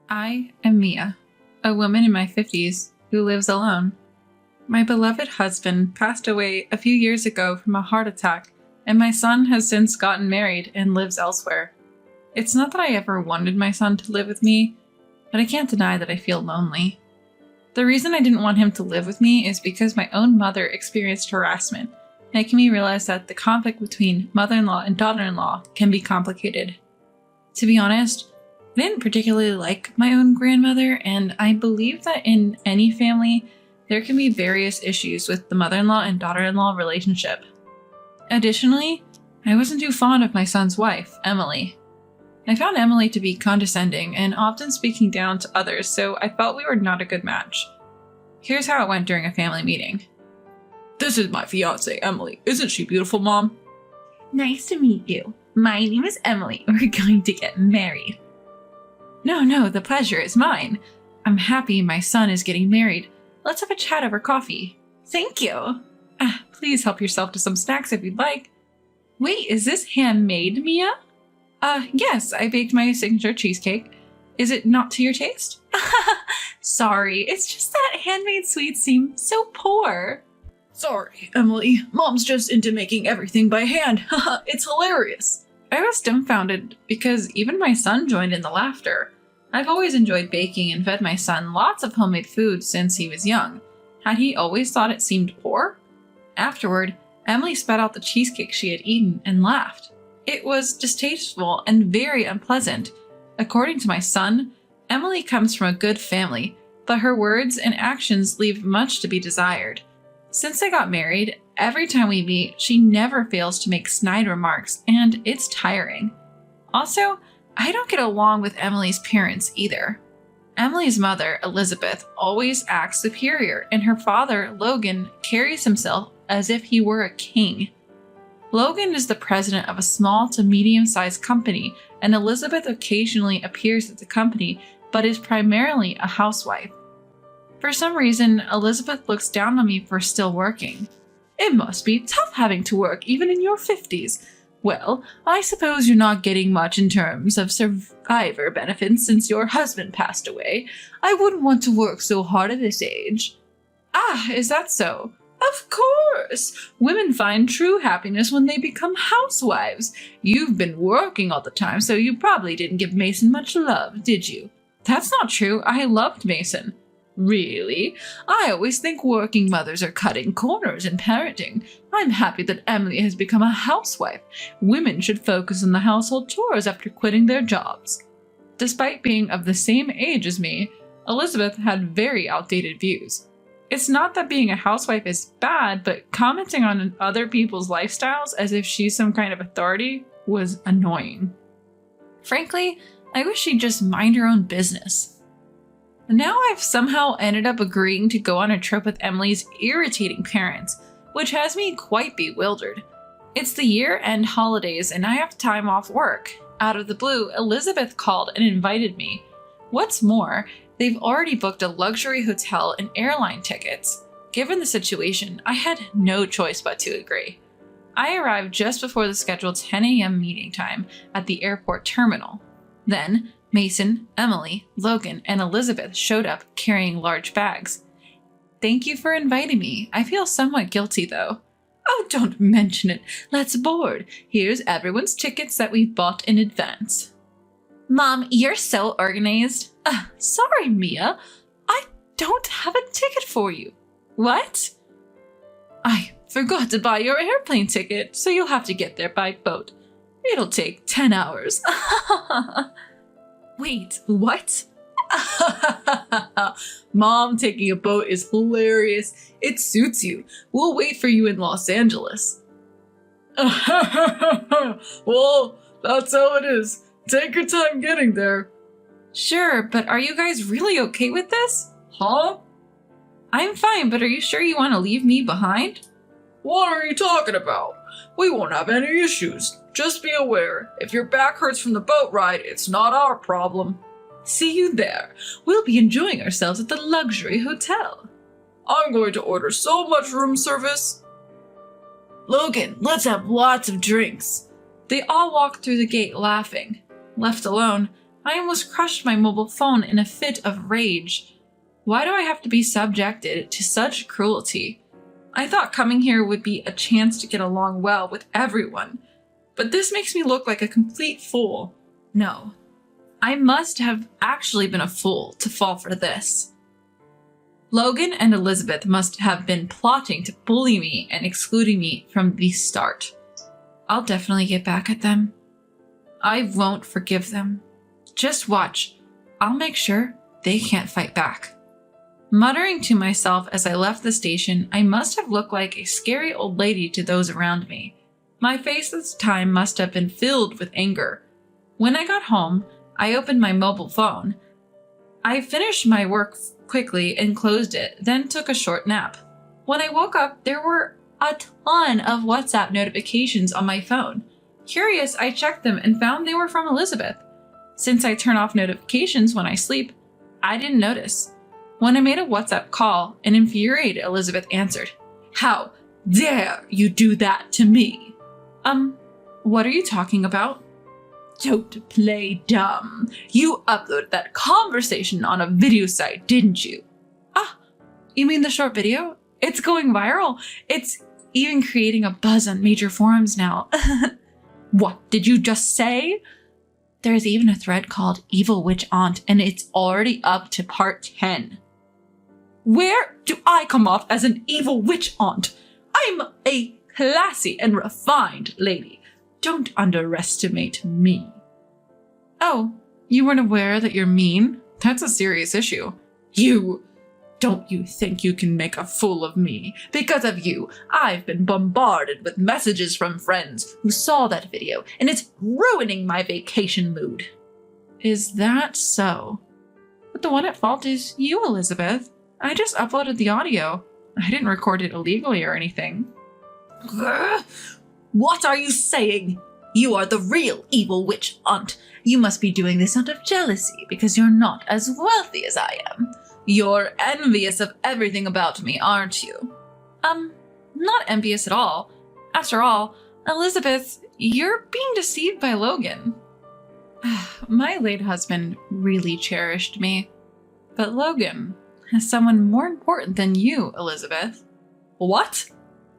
I am Mia, a woman in my 50s who lives alone. My beloved husband passed away a few years ago from a heart attack, and my son has since gotten married and lives elsewhere. It's not that I ever wanted my son to live with me, but I can't deny that I feel lonely. The reason I didn't want him to live with me is because my own mother experienced harassment, making me realize that the conflict between mother-in-law and daughter-in-law can be complicated. To be honest, I didn't particularly like my own grandmother, and I believe that in any family, there can be various issues with the mother-in-law and daughter-in-law relationship. Additionally, I wasn't too fond of my son's wife, Emily. I found Emily to be condescending and often speaking down to others, so I felt we were not a good match. Here's how it went during a family meeting. This is my fiance, Emily. Isn't she beautiful, Mom? Nice to meet you. My name is Emily. We're going to get married. No, the pleasure is mine. I'm happy my son is getting married. Let's have a chat over coffee. Thank you. Please help yourself to some snacks if you'd like. Wait, is this handmade, Mia? Yes, I baked my signature cheesecake. Is it not to your taste? Sorry, it's just that handmade sweets seem so poor. Sorry, Emily. Mom's just into making everything by hand. It's hilarious. I was dumbfounded because even my son joined in the laughter. I've always enjoyed baking and fed my son lots of homemade food since he was young. Had he always thought it seemed poor? Afterward, Emily spat out the cheesecake she had eaten and laughed. It was distasteful and very unpleasant. According to my son, Emily comes from a good family, but her words and actions leave much to be desired. Since they got married, every time we meet, she never fails to make snide remarks, and it's tiring. Also, I don't get along with Emily's parents either. Emily's mother, Elizabeth, always acts superior, and her father, Logan, carries himself as if he were a king. Logan is the president of a small to medium-sized company, and Elizabeth occasionally appears at the company, but is primarily a housewife. For some reason, Elizabeth looks down on me for still working. It must be tough having to work even in your 50s. Well, I suppose you're not getting much in terms of survivor benefits since your husband passed away. I wouldn't want to work so hard at this age. Ah, is that so? Of course! Women find true happiness when they become housewives. You've been working all the time, so you probably didn't give Mason much love, did you? That's not true. I loved Mason. Really? I always think working mothers are cutting corners in parenting. I'm happy that Emily has become a housewife. Women should focus on the household chores after quitting their jobs. Despite being of the same age as me, Elizabeth had very outdated views. It's not that being a housewife is bad, but commenting on other people's lifestyles as if she's some kind of authority was annoying. Frankly, I wish she'd just mind her own business. Now I've somehow ended up agreeing to go on a trip with Emily's irritating parents, which has me quite bewildered. It's the year-end holidays and I have time off work. Out of the blue, Elizabeth called and invited me. What's more, they've already booked a luxury hotel and airline tickets. Given the situation, I had no choice but to agree. I arrived just before the scheduled 10 a.m. meeting time at the airport terminal. Then, Mason, Emily, Logan, and Elizabeth showed up carrying large bags. Thank you for inviting me. I feel somewhat guilty though. Oh, don't mention it. Let's board. Here's everyone's tickets that we bought in advance. Mom, you're so organized. Sorry, Mia. I don't have a ticket for you. What? I forgot to buy your airplane ticket, so you'll have to get there by boat. It'll take 10 hours. Wait, what? Mom taking a boat is hilarious. It suits you. We'll wait for you in Los Angeles. Well, that's how it is. Take your time getting there. Sure, but are you guys really okay with this? Huh? I'm fine, but are you sure you want to leave me behind? What are you talking about? We won't have any issues. Just be aware, if your back hurts from the boat ride, it's not our problem. See you there. We'll be enjoying ourselves at the luxury hotel. I'm going to order so much room service. Logan, let's have lots of drinks. They all walked through the gate laughing. Left alone, I almost crushed my mobile phone in a fit of rage. Why do I have to be subjected to such cruelty? I thought coming here would be a chance to get along well with everyone, but this makes me look like a complete fool. No, I must have actually been a fool to fall for this. Logan and Elizabeth must have been plotting to bully me and excluding me from the start. I'll definitely get back at them. I won't forgive them. Just watch. I'll make sure they can't fight back. Muttering to myself as I left the station, I must have looked like a scary old lady to those around me. My face this time must have been filled with anger. When I got home, I opened my mobile phone. I finished my work quickly and closed it, then took a short nap. When I woke up, there were a ton of WhatsApp notifications on my phone. Curious, I checked them and found they were from Elizabeth. Since I turn off notifications when I sleep, I didn't notice. When I made a WhatsApp call, an infuriated Elizabeth answered, "How dare you do that to me?" What are you talking about? Don't play dumb. You uploaded that conversation on a video site, didn't you? Ah, you mean the short video? It's going viral. It's even creating a buzz on major forums now. What did you just say? There's even a thread called Evil Witch Aunt, and it's already up to part 10. Where do I come off as an evil witch aunt? I'm a classy and refined lady. Don't underestimate me. Oh, you weren't aware that you're mean? That's a serious issue. Don't you think you can make a fool of me? Because of you, I've been bombarded with messages from friends who saw that video, and it's ruining my vacation mood. Is that so? But the one at fault is you, Elizabeth. I just uploaded the audio. I didn't record it illegally or anything. What are you saying? You are the real evil witch aunt. You must be doing this out of jealousy because you're not as wealthy as I am. You're envious of everything about me, aren't you? Not envious at all. After all, Elizabeth, you're being deceived by Logan. My late husband really cherished me. But Logan has someone more important than you, Elizabeth. What?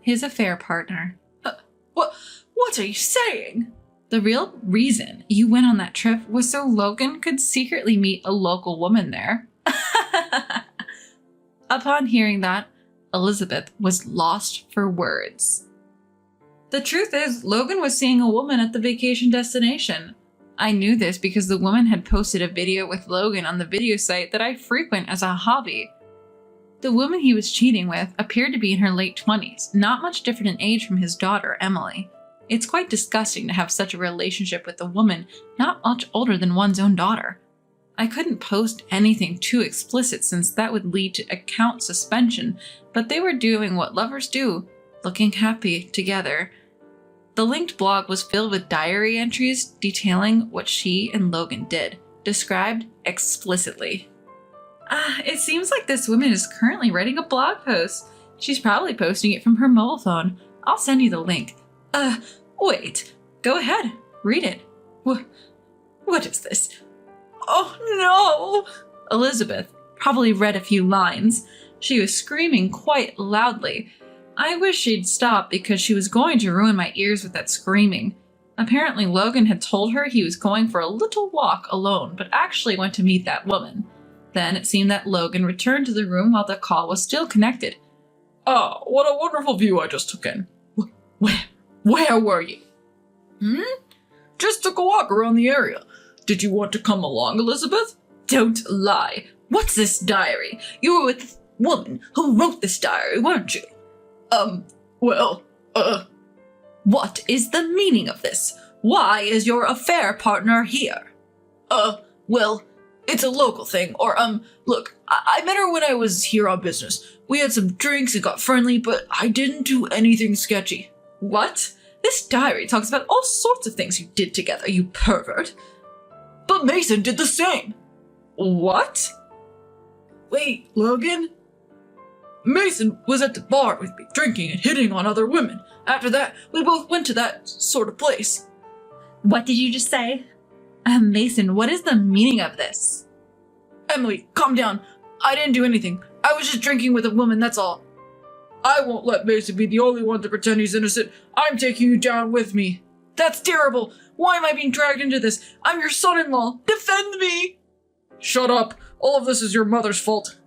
His affair partner. What are you saying? The real reason you went on that trip was so Logan could secretly meet a local woman there. Upon hearing that, Elizabeth was lost for words. The truth is, Logan was seeing a woman at the vacation destination. I knew this because the woman had posted a video with Logan on the video site that I frequent as a hobby. The woman he was cheating with appeared to be in her late 20s, not much different in age from his daughter, Emily. It's quite disgusting to have such a relationship with a woman not much older than one's own daughter. I couldn't post anything too explicit since that would lead to account suspension, but they were doing what lovers do, looking happy together. The linked blog was filled with diary entries detailing what she and Logan did, described explicitly. It seems like this woman is currently writing a blog post. She's probably posting it from her mobile phone. I'll send you the link. Wait. Go ahead. Read it. What is this? Oh no! Elizabeth probably read a few lines. She was screaming quite loudly. I wish she'd stop because she was going to ruin my ears with that screaming. Apparently Logan had told her he was going for a little walk alone, but actually went to meet that woman. Then it seemed that Logan returned to the room while the call was still connected. Oh, what a wonderful view I just took in. Where were you? Just took a walk around the area. Did you want to come along, Elizabeth? Don't lie. What's this diary? You were with the woman who wrote this diary, weren't you? What is the meaning of this? Why is your affair partner here? Well, it's a local thing, look, I met her when I was here on business. We had some drinks and got friendly, but I didn't do anything sketchy. What? This diary talks about all sorts of things you did together, you pervert. But Mason did the same. What? Wait, Logan? Mason was at the bar with me, drinking and hitting on other women. After that, we both went to that sort of place. What did you just say? Mason, what is the meaning of this? Emily, calm down. I didn't do anything. I was just drinking with a woman, that's all. I won't let Mason be the only one to pretend he's innocent. I'm taking you down with me. That's terrible. Why am I being dragged into this? I'm your son-in-law. Defend me! Shut up. All of this is your mother's fault.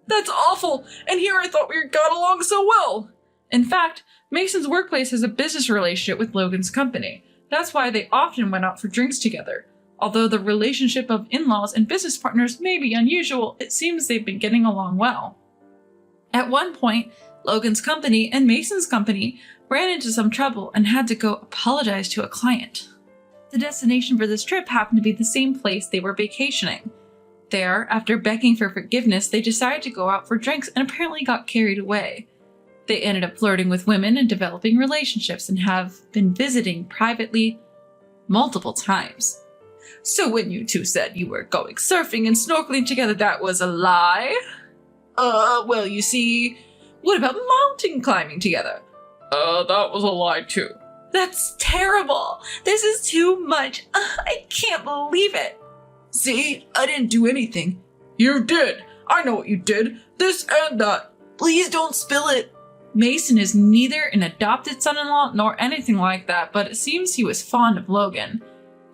That's awful. And here I thought we got along so well. In fact, Mason's workplace has a business relationship with Logan's company. That's why they often went out for drinks together. Although the relationship of in-laws and business partners may be unusual, it seems they've been getting along well. At one point, Logan's company and Mason's company ran into some trouble and had to go apologize to a client. The destination for this trip happened to be the same place they were vacationing. There, after begging for forgiveness, they decided to go out for drinks and apparently got carried away. They ended up flirting with women and developing relationships and have been visiting privately multiple times. So when you two said you were going surfing and snorkeling together, that was a lie? Well, you see, what about mountain climbing together? That was a lie too. That's terrible. This is too much. I can't believe it. See, I didn't do anything. You did. I know what you did. This and that. Please don't spill it. Mason is neither an adopted son-in-law nor anything like that, but it seems he was fond of Logan.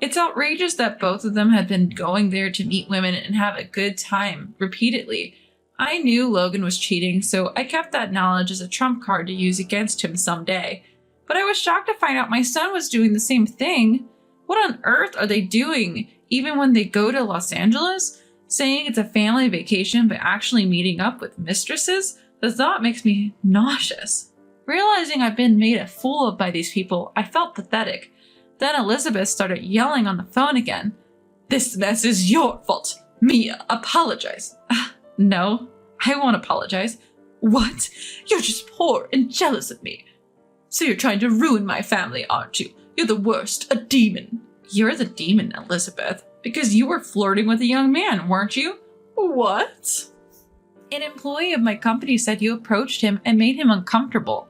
It's outrageous that both of them had been going there to meet women and have a good time repeatedly. I knew Logan was cheating, so I kept that knowledge as a trump card to use against him someday. But I was shocked to find out my son was doing the same thing. What on earth are they doing, even when they go to Los Angeles? Saying it's a family vacation, but actually meeting up with mistresses? The thought makes me nauseous. Realizing I've been made a fool of by these people, I felt pathetic. Then Elizabeth started yelling on the phone again. This mess is your fault. Mia, apologize. No, I won't apologize. What? You're just poor and jealous of me. So you're trying to ruin my family, aren't you? You're the worst, a demon. You're the demon, Elizabeth, because you were flirting with a young man, weren't you? What? An employee of my company said you approached him and made him uncomfortable.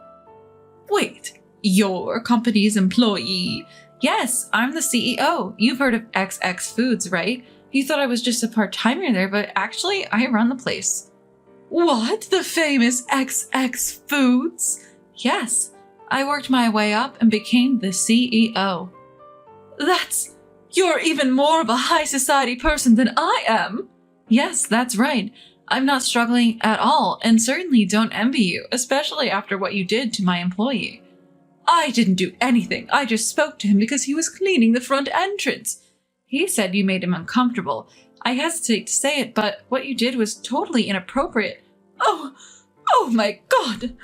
Wait, your company's employee? Yes, I'm the CEO. You've heard of XX Foods, right? You thought I was just a part-timer there, but actually, I run the place. What? The famous XX Foods? Yes, I worked my way up and became the CEO. You're even more of a high society person than I am. Yes, that's right. I'm not struggling at all, and certainly don't envy you, especially after what you did to my employee. I didn't do anything. I just spoke to him because he was cleaning the front entrance. He said you made him uncomfortable. I hesitate to say it, but what you did was totally inappropriate. Oh my God.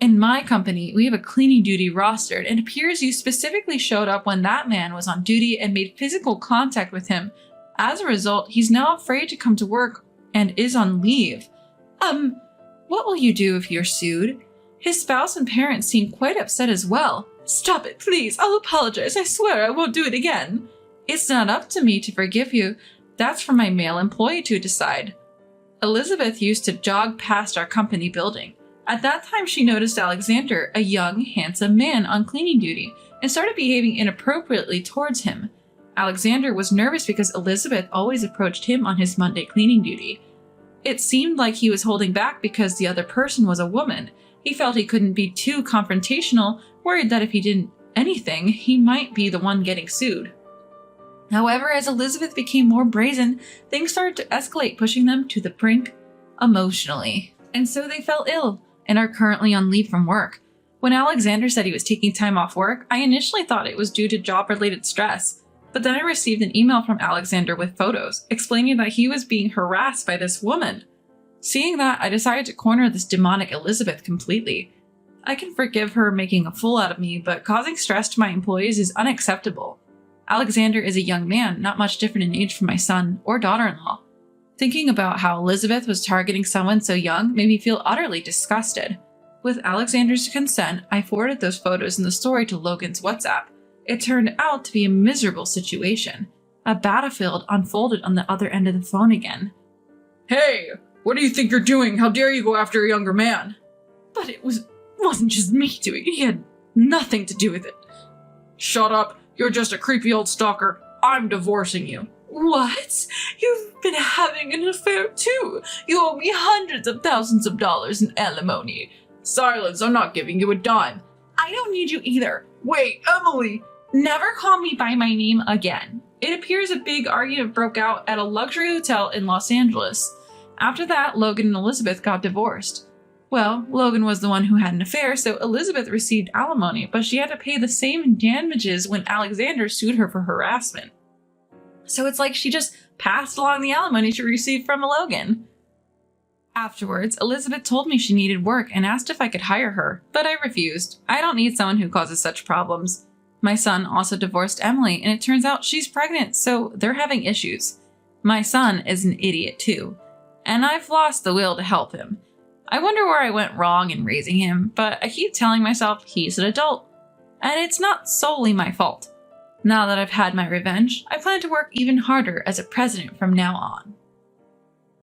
In my company, we have a cleaning duty rostered, and it appears you specifically showed up when that man was on duty and made physical contact with him. As a result, he's now afraid to come to work and is on leave. What will you do if you're sued? His spouse and parents seem quite upset as well. Stop it, please. I'll apologize. I swear I won't do it again. It's not up to me to forgive you. That's for my male employee to decide. Elizabeth used to jog past our company building. At that time, she noticed Alexander, a young, handsome man on cleaning duty, and started behaving inappropriately towards him. Alexander was nervous because Elizabeth always approached him on his Monday cleaning duty. It seemed like he was holding back because the other person was a woman. He felt he couldn't be too confrontational, worried that if he did anything, he might be the one getting sued. However, as Elizabeth became more brazen, things started to escalate, pushing them to the brink emotionally. And so they fell ill and are currently on leave from work. When Alexander said he was taking time off work, I initially thought it was due to job-related stress. But then I received an email from Alexander with photos, explaining that he was being harassed by this woman. Seeing that, I decided to corner this demonic Elizabeth completely. I can forgive her making a fool out of me, but causing stress to my employees is unacceptable. Alexander is a young man, not much different in age from my son or daughter-in-law. Thinking about how Elizabeth was targeting someone so young made me feel utterly disgusted. With Alexander's consent, I forwarded those photos in the story to Logan's WhatsApp. It turned out to be a miserable situation. A battlefield unfolded on the other end of the phone again. Hey, what do you think you're doing? How dare you go after a younger man? But it wasn't just me doing it. He had nothing to do with it. Shut up. You're just a creepy old stalker. I'm divorcing you. What? You've been having an affair too. You owe me hundreds of thousands of dollars in alimony. Silence, I'm not giving you a dime. I don't need you either. Wait, Emily. Never call me by my name again. It appears a big argument broke out at a luxury hotel in Los Angeles. After that, Logan and Elizabeth got divorced. Well, Logan was the one who had an affair, so Elizabeth received alimony, but she had to pay the same damages when Alexander sued her for harassment. So it's like she just passed along the alimony she received from Logan. Afterwards, Elizabeth told me she needed work and asked if I could hire her, but I refused. I don't need someone who causes such problems. My son also divorced Emily, and it turns out she's pregnant, so they're having issues. My son is an idiot too, and I've lost the will to help him. I wonder where I went wrong in raising him, but I keep telling myself he's an adult, and it's not solely my fault. Now that I've had my revenge, I plan to work even harder as a president from now on.